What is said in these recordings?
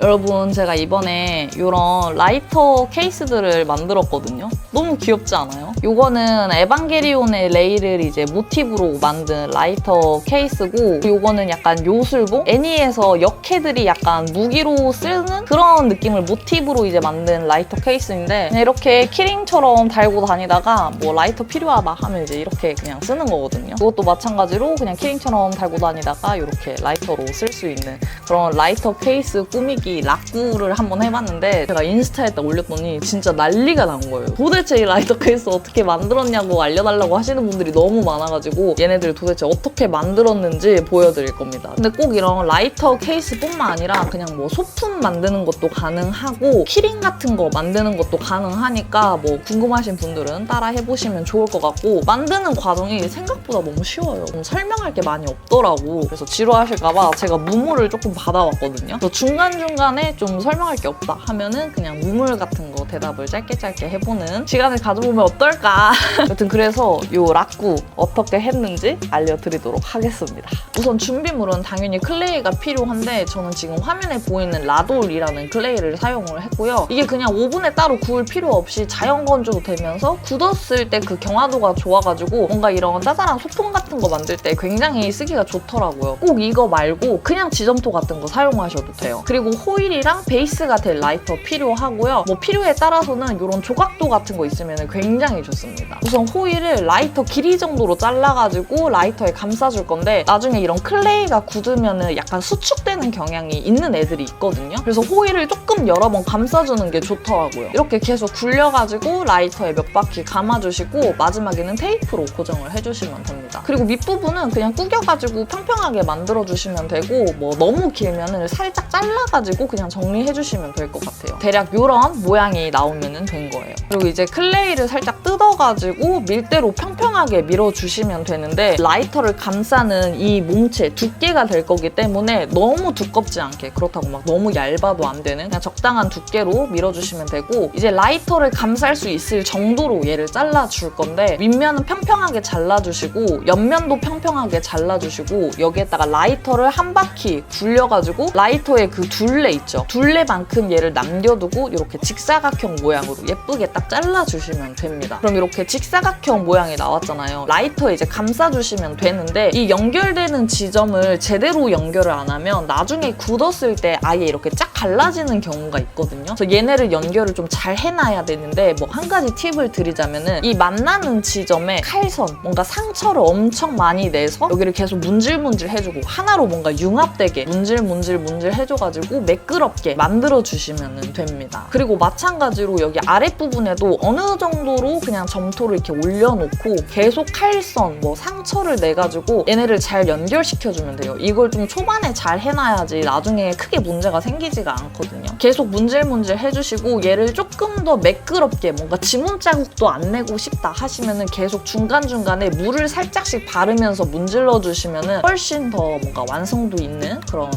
여러분, 제가 이번에 이런 라이터 케이스들을 만들었거든요. 너무 귀엽지 않아요? 이거는 에반게리온의 레이를 이제 모티브로 만든 라이터 케이스고, 이거는 약간 요술봉? 애니에서 역캐들이 약간 무기로 쓰는 그런 느낌을 모티브로 이제 만든 라이터 케이스인데, 그냥 이렇게 키링처럼 달고 다니다가 뭐 라이터 필요하다 하면 이제 이렇게 그냥 쓰는 거거든요. 이것도 마찬가지로 그냥 키링처럼 달고 다니다가 이렇게 라이터로 쓸 수 있는 그런 라이터 케이스 꾸미기 락구를 한번 해봤는데, 제가 인스타에 딱 올렸더니 진짜 난리가 난 거예요. 도대체 이 라이터 케이스 어떻게 만들었냐고 알려달라고 하시는 분들이 너무 많아가지고 얘네들 도대체 어떻게 만들었는지 보여드릴 겁니다. 근데 꼭 이런 라이터 케이스뿐만 아니라 그냥 뭐 소품 만드는 것도 가능하고 키링 같은 거 만드는 것도 가능하니까 뭐 궁금하신 분들은 따라 해보시면 좋을 것 같고, 만드는 과정이 생각보다 너무 쉬워요. 좀 설명할 게 많이 없더라고. 그래서 지루하실까봐 제가 무물을 조금 받아왔거든요. 그래서 중간중간에 좀 설명할 게 없다 하면은 그냥 무물 같은 거 대답을 짧게 해보는 시간을 가져보면 어떨까. 여튼 그래서 이 락구 어떻게 했는지 알려드리도록 하겠습니다. 우선 준비물은 당연히 클레이가 필요한데, 저는 지금 화면에 보이는 라돌이라는 클레이를 사용을 했고요. 이게 그냥 오븐에 따로 구울 필요 없이 자연 건조도 되면서 굳었을 때 그 경화도가 좋아가지고 뭔가 이런 짜잘한 소품 같은 거 만들 때 굉장히 쓰기가 좋더라고요. 꼭 이거 말고 그냥 지점토 같은 거 사용하셔도 돼요. 그리고 호일이랑 베이스가 될 라이터 필요하고요. 뭐 필요에 따라서는 이런 조각도 같은 거 있으면 굉장히 좋습니다. 우선 호일을 라이터 길이 정도로 잘라가지고 라이터에 감싸줄 건데, 나중에 이런 클레이가 굳으면 약간 수축되는 경향이 있는 애들이 있거든요. 그래서 호일을 조금 여러 번 감싸주는 게 좋더라고요. 이렇게 계속 굴려가지고 라이터에 몇 바퀴 감아주시고 마지막에는 테이프로 고정을 해주시면 됩니다. 그리고 밑부분은 그냥 구겨가지고 평평하게 만들어주시면 되고, 뭐 너무 길면은 살짝 잘라가지고 그냥 정리해주시면 될 것 같아요. 대략 이런 모양이 나오면 된 거예요. 그리고 이제 클레이를 살짝 뜯어가지고 밀대로 평평하게 밀어주시면 되는데, 라이터를 감싸는 이 몸체 두께가 될 거기 때문에 너무 두껍지 않게, 그렇다고 막 너무 얇아도 안 되는 그냥 적당한 두께로 밀어주시면 되고, 이제 라이터를 감쌀 수 있을 정도로 얘를 잘라줄 건데, 윗면은 평평하게 잘라주시고 옆면도 평평하게 잘라주시고, 여기에다가 라이터를 한 바퀴 굴려가지고 라이터의 그 둘레 있죠? 둘레만큼 얘를 남겨두고 이렇게 직사각형 모양으로 예쁘게 딱 잘라주시면 됩니다. 그럼 이렇게 직사각형 모양이 나왔잖아요. 라이터에 이제 감싸주시면 되는데, 이 연결되는 지점을 제대로 연결을 안 하면 나중에 굳었을 때 아예 이렇게 쫙 갈라지는 경우가 있거든요. 그래서 얘네를 연결을 좀 잘 해놔야 되는데, 뭐 한 가지 팁을 드리자면은 이 만나는 지점에 칼선, 뭔가 상처를 엄청 많이 내서 여기를 계속 문질문질 해주고 하나로 뭔가 융합되게 문질 해줘가지고 매끄럽게 만들어주시면 됩니다. 그리고 마찬가지로 여기 아랫부분에도 어느 정도로 그냥 점토를 이렇게 올려놓고 계속 칼선, 뭐 상처를 내가지고 얘네를 잘 연결시켜주면 돼요. 이걸 좀 초반에 잘 해놔야지 나중에 크게 문제가 생기지가 않거든요. 계속 문질문질 해주시고, 얘를 조금 더 매끄럽게 뭔가 지문 자국도 안 내고 싶다 하시면은 계속 중간중간에 물을 살짝씩 바르면서 문질러주시면은 훨씬 더 뭔가 완성도 있는 그런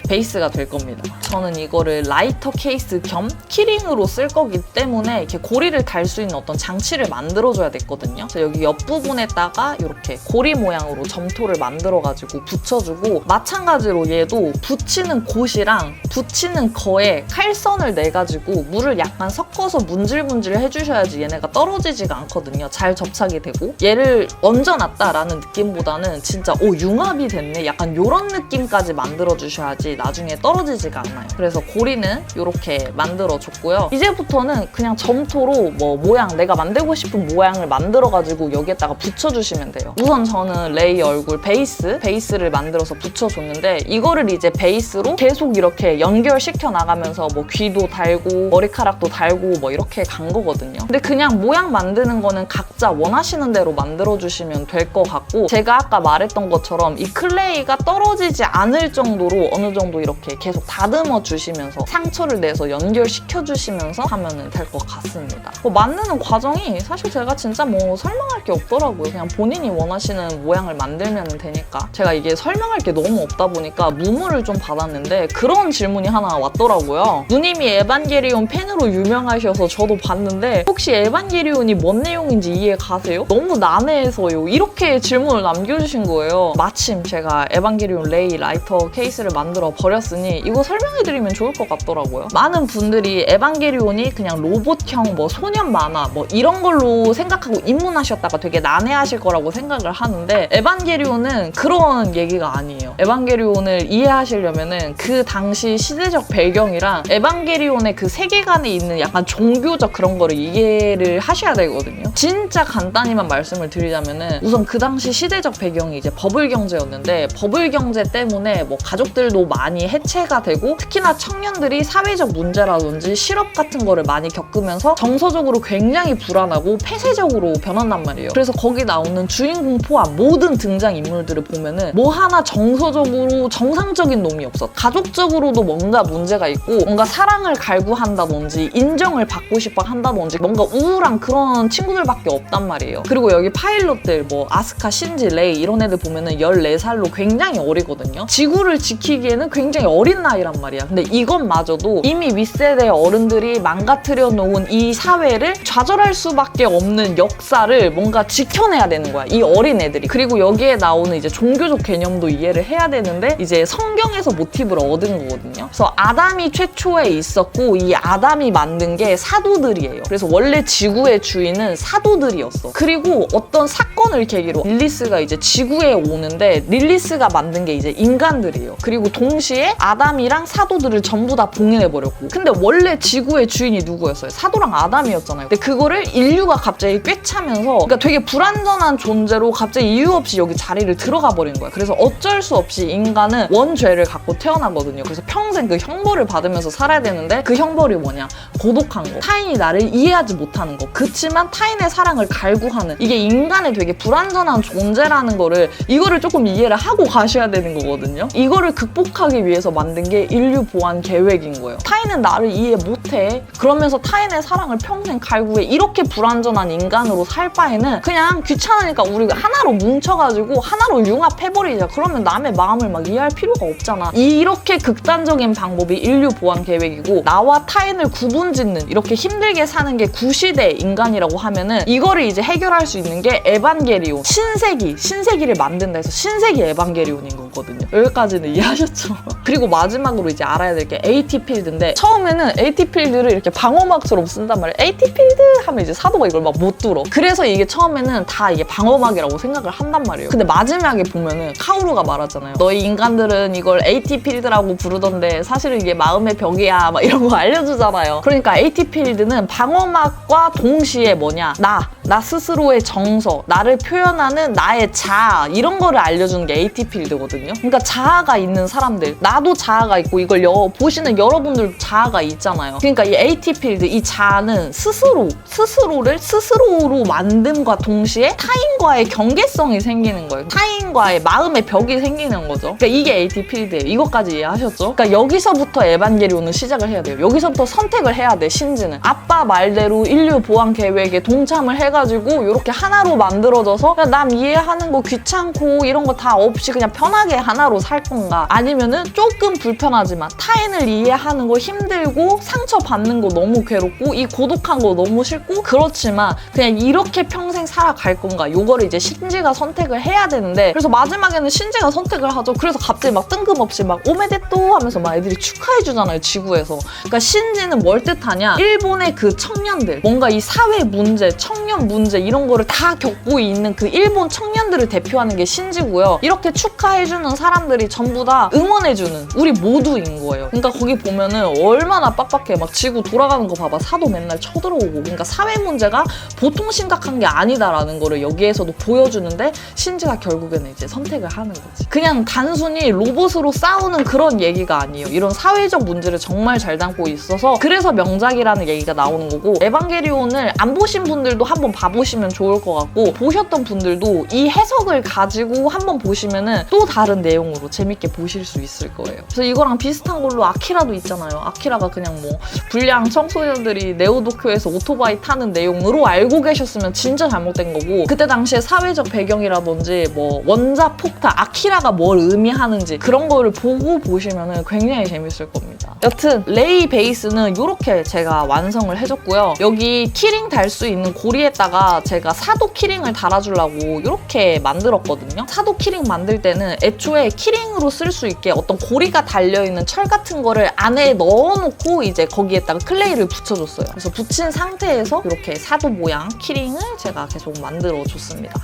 베이스가 될 겁니다. 저는 이거를 라이터 케이스 겸 키링으로 쓸 거기 때문에 이렇게 고리를 달 수 있는 어떤 장치를 만들어줘야 됐거든요. 그래서 여기 옆부분에다가 이렇게 고리 모양으로 점토를 만들어가지고 붙여주고, 마찬가지로 얘도 붙이는 곳이랑 붙이는 거에 칼선을 내가지고 물을 약간 섞어서 문질문질 해주셔야지 얘네가 떨어지지가 않거든요. 잘 접착이 되고, 얘를 얹어놨다라는 느낌보다는 진짜 융합이 됐네, 약간 이런 느낌까지 만들어주셔야지 나중에 떨어지지가 않아요. 그래서 고리는 이렇게 만들어줬고요. 이제부터는 그냥 점토로 뭐 모양, 내가 만들고 싶은 모양을 만들어가지고 여기에다가 붙여주시면 돼요. 우선 저는 레이 얼굴 베이스를 만들어서 붙여줬는데, 이거를 이제 베이스로 계속 이렇게 연결시켜 나가면서 뭐 귀도 달고 머리카락도 달고 뭐 이렇게 간 거거든요. 근데 그냥 모양 만드는 거는 각자 원하시는 대로 만들어주시면 될 것 같고, 제가 아까 말했던 것처럼 이 클레이가 떨어지지 않을 정도로 어느 정도 이렇게 계속 다듬어 주시면서 상처를 내서 연결시켜 주시면서 하면 될 것 같습니다. 뭐 만드는 과정이 사실 제가 진짜 뭐 설명할 게 없더라고요. 그냥 본인이 원하시는 모양을 만들면 되니까. 제가 이게 설명할 게 너무 없다 보니까 무물을 좀 받았는데, 그런 질문이 하나 왔더라고요. 누님이 에반게리온 팬으로 유명하셔서 저도 봤는데 혹시 에반게리온이 뭔 내용인지 이해 가세요? 너무 난해해서요. 이렇게 질문을 남겨주신 거예요. 마침 제가 에반게리온 레이 라이터 케이스를 만들어 만들어서 버렸으니 이거 설명해드리면 좋을 것 같더라고요. 많은 분들이 에반게리온이 그냥 로봇형 뭐 소년 만화 뭐 이런 걸로 생각하고 입문하셨다가 되게 난해하실 거라고 생각을 하는데 에반게리온은 그런 얘기가 아니에요. 에반게리온을 이해하시려면은 그 당시 시대적 배경이랑 에반게리온의 그 세계관에 있는 약간 종교적 그런 거를 이해를 하셔야 되거든요. 진짜 간단히만 말씀을 드리자면은 우선 그 당시 시대적 배경이 이제 버블 경제였는데 버블 경제 때문에 뭐 가족들도 많이 해체가 되고 특히나 청년들이 사회적 문제라든지 실업 같은 거를 많이 겪으면서 정서적으로 굉장히 불안하고 폐쇄적으로 변한단 말이에요. 그래서 거기 나오는 주인공 포함 모든 등장인물들을 보면은 뭐 하나 정서적으로 정상적인 놈이 없어. 가족적으로도 뭔가 문제가 있고 뭔가 사랑을 갈구한다든지 인정을 받고 싶어 한다든지 뭔가 우울한 그런 친구들밖에 없단 말이에요. 그리고 여기 파일럿들 뭐 아스카, 신지, 레이 이런 애들 보면은 14살로 굉장히 어리거든요. 지구를 지키기에는 굉장히 어린 나이란 말이야. 근데 이것마저도 이미 윗세대 어른들이 망가뜨려 놓은 이 사회를 좌절할 수밖에 없는 역사를 뭔가 지켜내야 되는 거야. 이 어린 애들이. 그리고 여기에 나오는 이제 종교적 개념도 이해를 해야 되는데 이제 성경에서 모티브를 얻은 거거든요. 그래서 아담이 최초에 있었고 이 아담이 만든 게 사도들이에요. 그래서 원래 지구의 주인은 사도들이었어. 그리고 어떤 사건을 계기로 릴리스가 이제 지구에 오는데 릴리스가 만든 게 이제 인간들이에요. 그리고 동시에 아담이랑 사도들을 전부 다 봉인해버렸고 근데 원래 지구의 주인이 누구였어요? 사도랑 아담이었잖아요. 근데 그거를 인류가 갑자기 꿰차면서 그러니까 되게 불완전한 존재로 갑자기 이유 없이 여기 자리를 들어가 버린 거야. 그래서 어쩔 수 없이 인간은 원죄를 갖고 태어나거든요. 그래서 평생 그 형벌을 받으면서 살아야 되는데 그 형벌이 뭐냐? 고독한 거. 타인이 나를 이해하지 못하는 거. 그치만 타인의 사랑을 갈구하는 이게 인간의 되게 불완전한 존재라는 거를 이거를 조금 이해를 하고 가셔야 되는 거거든요. 이거를 극복하기 위해서 만든 게 인류 보완 계획인 거예요. 타인은 나를 이해 못해. 그러면서 타인의 사랑을 평생 갈구해. 이렇게 불완전한 인간으로 살 바에는 그냥 귀찮으니까 우리가 하나로 뭉쳐가지고 하나로 융합해버리자. 그러면 남의 마음을 막 이해할 필요가 없잖아. 이렇게 극단적인 방법이 인류 보완 계획이고 나와 타인을 구분짓는 이렇게 힘들게 사는 게 구시대 인간이라고 하면은 이거를 이제 해결할 수 있는 게 에반게리온. 신세기를 만든다 해서 신세기 에반게리온인 거거든요. 여기까지는 이해하셨죠? 그리고 마지막으로 이제 알아야 될 게 AT 필드인데 처음에는 AT 필드를 이렇게 방어막처럼 쓴단 말이에요. AT 필드 하면 이제 사도가 이걸 막 못 뚫어. 그래서 이게 처음에는 다 이게 방어막이라고 생각을 한단 말이에요. 근데 마지막에 보면은 카오루가 말하잖아요. 너희 인간들은 이걸 AT 필드라고 부르던데 사실은 이게 마음의 벽이야 막 이런 거 알려주잖아요. 그러니까 AT 필드는 방어막과 동시에 뭐냐 나 스스로의 정서, 나를 표현하는 나의 자아 이런 거를 알려주는 게 AT 필드거든요. 그러니까 자아가 있는 사람들, 나도 자아가 있고 이걸 보시는 여러분들도 자아가 있잖아요. 그러니까 이 AT 필드, 이 자아는 스스로를 스스로로 만듦과 동시에 타인과의 경계성이 생기는 거예요. 타인과의 마음의 벽이 생기는 거죠. 그러니까 이게 AT 필드예요. 이것까지 이해하셨죠? 그러니까 여기서부터 에반게리온은 시작을 해야 돼요. 여기서부터 선택을 해야 돼, 신지는. 아빠 말대로 인류 보완 계획에 동참을 해가지고 이렇게 하나로 만들어져서 그냥 남 이해하는 거 귀찮고 이런 거 다 없이 그냥 편하게 하나로 살 건가? 아니면은 조금 불편하지만 타인을 이해하는 거 힘들고 상처받는 거 너무 괴롭고 이 고독한 거 너무 싫고 그렇지만 그냥 이렇게 평생 살아갈 건가? 요거를 이제 신지가 선택을 해야 되는데 그래서 마지막에는 신지가 선택을 하죠. 그래서 갑자기 막 뜬금없이 막 오메데또 하면서 막 애들이 축하해주잖아요, 지구에서. 그러니까 신지는 뭘 뜻하냐? 일본의 그 청년들, 뭔가 이 사회 문제, 청년 문제 이런 거를 다 겪고 있는 그 일본 청년들을 대표하는 게 신지고요. 이렇게 축하해주는 사람들이 전부 다 응원해주는 우리 모두인 거예요. 그러니까 거기 보면은 얼마나 빡빡해. 막 지구 돌아가는 거 봐봐. 사도 맨날 쳐들어오고. 그러니까 사회 문제가 보통 심각한 게 아니다라는 거를 여기에서도 보여주는데 신지가 결국에는 이제 선택을 하는 거지. 그냥 단순히 로봇으로 싸우는 그런 얘기가 아니에요. 이런 사회적 문제를 정말 잘 담고 있어서 그래서 명작이라는 얘기가 나오는 거고 에반게리온을 안 보신 분들도 한번 봐보시면 좋을 것 같고 보셨던 분들도 이 해석을 가지고 한번 보시면은 또 다른 내용으로 재밌게 보실 수 있을 거예요. 그래서 이거랑 비슷한 걸로 아키라도 있잖아요. 아키라가 그냥 뭐 불량 청소년들이 네오도쿄에서 오토바이 타는 내용으로 알고 계셨으면 진짜 잘못된 거고 그때 당시에 사회적 배경이라든지 뭐 원자 폭탄, 아키라가 뭘 의미하는지 그런 거를 보고 보시면은 굉장히 재밌을 겁니다. 여튼 레이 베이스는 이렇게 제가 완성을 해줬고요. 여기 키링 달 수 있는 고리에 여기다가 제가 사도 키링을 달아주려고 이렇게 만들었거든요. 사도 키링 만들 때는 애초에 키링으로 쓸 수 있게 어떤 고리가 달려있는 철 같은 거를 안에 넣어놓고 이제 거기에다가 클레이를 붙여줬어요. 그래서 붙인 상태에서 이렇게 사도 모양 키링을 제가 계속 만들어줬습니다.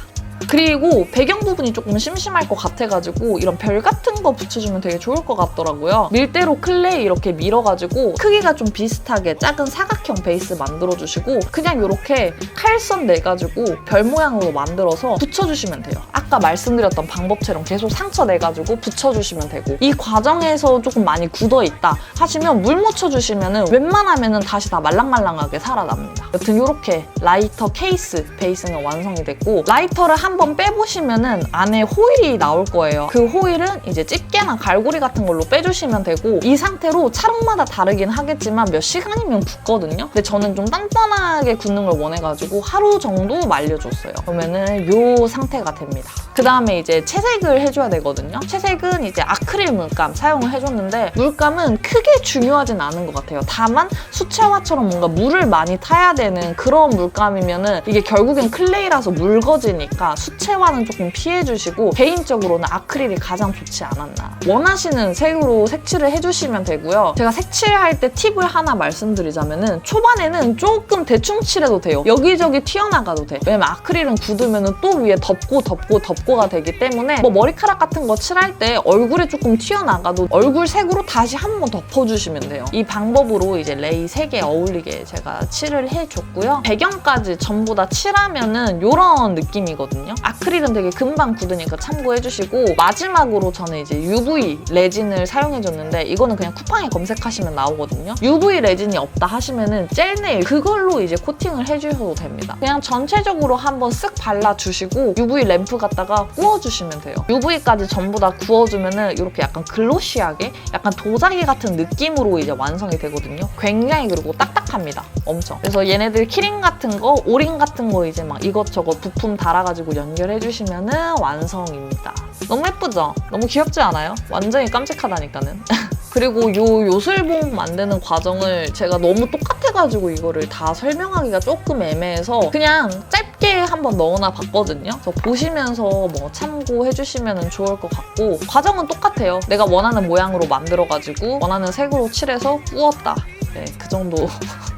그리고 배경 부분이 조금 심심할 것 같아가지고 이런 별 같은 거 붙여주면 되게 좋을 것 같더라고요. 밀대로 클레이 이렇게 밀어가지고 크기가 좀 비슷하게 작은 사각형 베이스 만들어주시고 그냥 이렇게 칼선 내가지고 별 모양으로 만들어서 붙여주시면 돼요. 아까 말씀드렸던 방법처럼 계속 상처 내가지고 붙여주시면 되고 이 과정에서 조금 많이 굳어있다 하시면 물 묻혀주시면 웬만하면 다시 다 말랑말랑하게 살아납니다. 여튼 이렇게 라이터 케이스 베이스는 완성이 됐고 라이터를 한번 빼보시면은 안에 호일이 나올 거예요. 그 호일은 이제 집게나 갈고리 같은 걸로 빼주시면 되고 이 상태로 촬영마다 다르긴 하겠지만 몇 시간이면 굳거든요. 근데 저는 좀 단단하게 굳는 걸 원해가지고 하루 정도 말려줬어요. 그러면은 이 상태가 됩니다. 그 다음에 이제 채색을 해줘야 되거든요. 채색은 이제 아크릴 물감 사용을 해줬는데 물감은 크게 중요하진 않은 것 같아요. 다만 수채화처럼 뭔가 물을 많이 타야 되는 그런 물감이면은 이게 결국엔 클레이라서 묽어지니까 수채화는 조금 피해주시고 개인적으로는 아크릴이 가장 좋지 않았나. 원하시는 색으로 색칠을 해주시면 되고요. 제가 색칠할 때 팁을 하나 말씀드리자면은 초반에는 조금 대충 칠해도 돼요. 여기저기 튀어나가도 돼. 왜냐면 아크릴은 굳으면은 또 위에 덮고가 되기 때문에 뭐 머리카락 같은 거 칠할 때 얼굴에 조금 튀어나가도 얼굴 색으로 다시 한 번 덮어주시면 돼요. 이 방법으로 이제 레이 3개 어울리게 제가 칠을 해줬고요. 배경까지 전부 다 칠하면은 이런 느낌이거든요. 아크릴은 되게 금방 굳으니까 참고해주시고 마지막으로 저는 이제 UV 레진을 사용해줬는데 이거는 그냥 쿠팡에 검색하시면 나오거든요. UV 레진이 없다 하시면은 젤네일 그걸로 이제 코팅을 해주셔도 됩니다. 그냥 전체적으로 한번 쓱 발라주시고 UV 램프 갖다가 구워주시면 돼요. UV까지 전부 다 구워주면은 이렇게 약간 글로시하게 약간 도자기 같은 느낌으로 이제 완성이 되거든요. 굉장히 그리고 딱딱합니다. 엄청. 그래서 얘네들 키링 같은 거, 오링 같은 거 이제 막 이것저것 부품 달아가지고 연결해주시면은 완성입니다. 너무 예쁘죠? 너무 귀엽지 않아요? 완전히 깜찍하다니까는. 그리고 요 요술봉 만드는 과정을 제가 너무 똑같아가지고 이거를 다 설명하기가 조금 애매해서 그냥 짧게 한번 넣어놔 봤거든요. 그래서 보시면서 뭐 참고해주시면 좋을 것 같고 과정은 똑같아요. 내가 원하는 모양으로 만들어가지고 원하는 색으로 칠해서 구웠다. 네, 그 정도.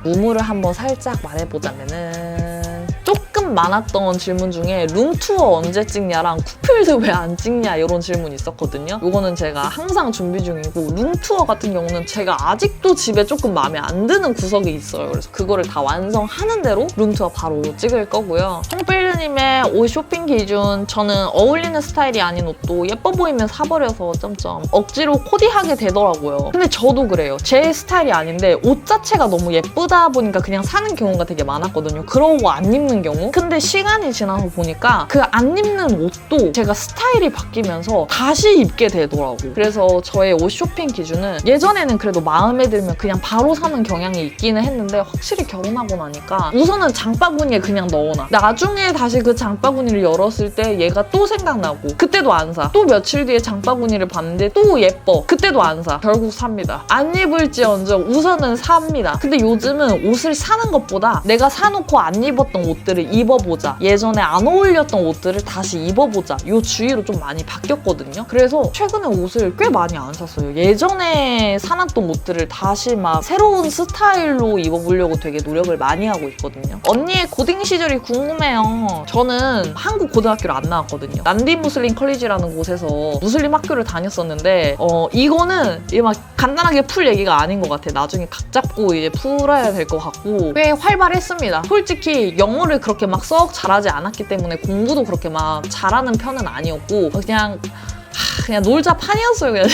우물을 한번 살짝 말해보자면은 조금 많았던 질문 중에 룸투어 언제 찍냐랑 쿠필드 왜 안 찍냐 이런 질문이 있었거든요. 이거는 제가 항상 준비 중이고 룸투어 같은 경우는 제가 아직도 집에 조금 마음에 안 드는 구석이 있어요. 그래서 그거를 다 완성하는 대로 룸투어 바로 찍을 거고요. 홍필드님의 옷 쇼핑 기준 저는 어울리는 스타일이 아닌 옷도 예뻐 보이면 사버려서 점점 억지로 코디하게 되더라고요. 근데 저도 그래요. 제 스타일이 아닌데 옷 자체가 너무 예쁘다 보니까 그냥 사는 경우가 되게 많았거든요. 그러고 안 입는 경우. 근데 시간이 지나서 보니까 그 안 입는 옷도 제가 스타일이 바뀌면서 다시 입게 되더라고. 그래서 저의 옷 쇼핑 기준은 예전에는 그래도 마음에 들면 그냥 바로 사는 경향이 있기는 했는데 확실히 결혼하고 나니까 우선은 장바구니에 그냥 넣어놔. 나중에 다시 그 장바구니를 열었을 때 얘가 또 생각나고 그때도 안 사. 또 며칠 뒤에 장바구니를 봤는데 또 예뻐. 그때도 안 사. 결국 삽니다. 안 입을지언정 우선은 삽니다. 근데 요즘은 옷을 사는 것보다 내가 사놓고 안 입었던 옷들을 입어보자. 예전에 안 어울렸던 옷들을 다시 입어보자. 이 주의로 좀 많이 바뀌었거든요. 그래서 최근에 옷을 꽤 많이 안 샀어요. 예전에 사놨던 옷들을 다시 막 새로운 스타일로 입어보려고 되게 노력을 많이 하고 있거든요. 언니의 고딩 시절이 궁금해요. 저는 한국 고등학교를 안 나왔거든요. 난디 무슬림 컬리지라는 곳에서 무슬림 학교를 다녔었는데 이거는 막 간단하게 풀 얘기가 아닌 것 같아. 나중에 각 잡고 이제 풀어야 될 것 같고 꽤 활발했습니다. 솔직히 영어를 그렇게 막 썩 잘하지 않았기 때문에 공부도 그렇게 막 잘하는 편은 아니었고 그냥 놀자 판이었어요. 그냥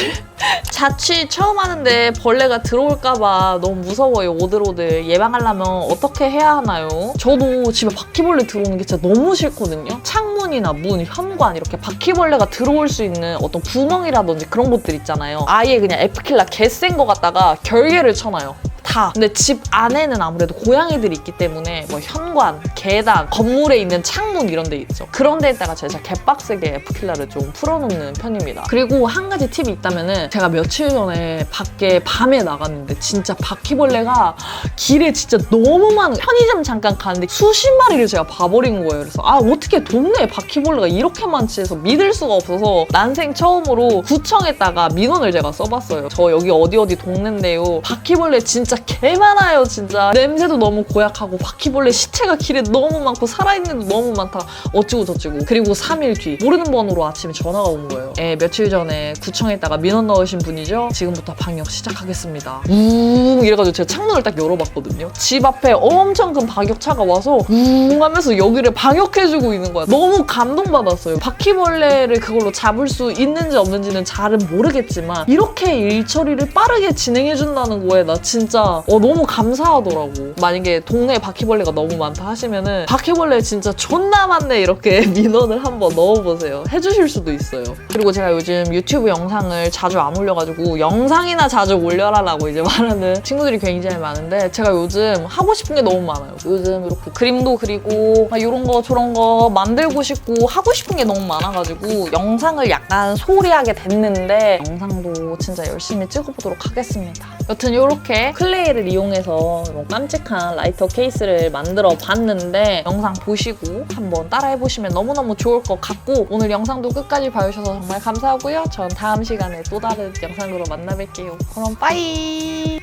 자취 처음 하는데 벌레가 들어올까봐 너무 무서워요. 오들오들 예방하려면 어떻게 해야 하나요? 저도 집에 바퀴벌레 들어오는 게 진짜 너무 싫거든요. 창문이나 문, 현관 이렇게 바퀴벌레가 들어올 수 있는 어떤 구멍이라든지 그런 것들 있잖아요. 아예 그냥 에프킬라 개센 거 갖다가 결계를 쳐놔요. 다 다. 근데 집 안에는 아무래도 고양이들이 있기 때문에 뭐 현관, 계단, 건물에 있는 창문 이런 데 있죠. 그런 데에다가 제가 개빡세게 F킬러를 좀 풀어놓는 편입니다. 그리고 한 가지 팁이 있다면은 제가 며칠 전에 밖에 밤에 나갔는데 진짜 바퀴벌레가 길에 진짜 너무 많은, 편의점 잠깐 가는데 수십 마리를 제가 봐버린 거예요. 그래서 어떻게 동네에 바퀴벌레가 이렇게 많지 해서 믿을 수가 없어서 난생 처음으로 구청에다가 민원을 제가 써봤어요. 저 여기 어디 동네인데요. 바퀴벌레 진짜 개 많아요. 진짜 냄새도 너무 고약하고 바퀴벌레 시체가 길에 너무 많고 살아있는 데 너무 많다. 어찌고 저찌고. 그리고 3일 뒤 모르는 번호로 아침에 전화가 온 거예요. 며칠 전에 구청에다가 민원 넣으신 분이죠? 지금부터 방역 시작하겠습니다. 이래가지고 제가 창문을 딱 열어봤거든요. 집 앞에 엄청 큰 방역차가 와서 하면서 여기를 방역해주고 있는 거야. 너무 감동받았어요. 바퀴벌레를 그걸로 잡을 수 있는지 없는지는 잘은 모르겠지만 이렇게 일 처리를 빠르게 진행해준다는 거에 나 진짜 너무 감사하더라고. 만약에 동네에 바퀴벌레가 너무 많다 하시면은 바퀴벌레 진짜 존나 많네 이렇게 민원을 한번 넣어보세요. 해주실 수도 있어요. 그리고 제가 요즘 유튜브 영상을 자주 안 올려가지고 영상이나 자주 올려라라고 이제 말하는 친구들이 굉장히 많은데 제가 요즘 하고 싶은 게 너무 많아요. 요즘 이렇게 그림도 그리고 이런 거 저런 거 만들고 싶고 하고 싶은 게 너무 많아가지고 영상을 약간 소홀히 하게 됐는데 영상도 진짜 열심히 찍어보도록 하겠습니다. 여튼 이렇게 클레이를 이용해서 이런 깜찍한 라이터 케이스를 만들어 봤는데 영상 보시고 한번 따라해보시면 너무너무 좋을 것 같고 오늘 영상도 끝까지 봐주셔서 정말 감사하고요. 전 다음 시간에 또 다른 영상으로 만나 뵐게요. 그럼 빠이!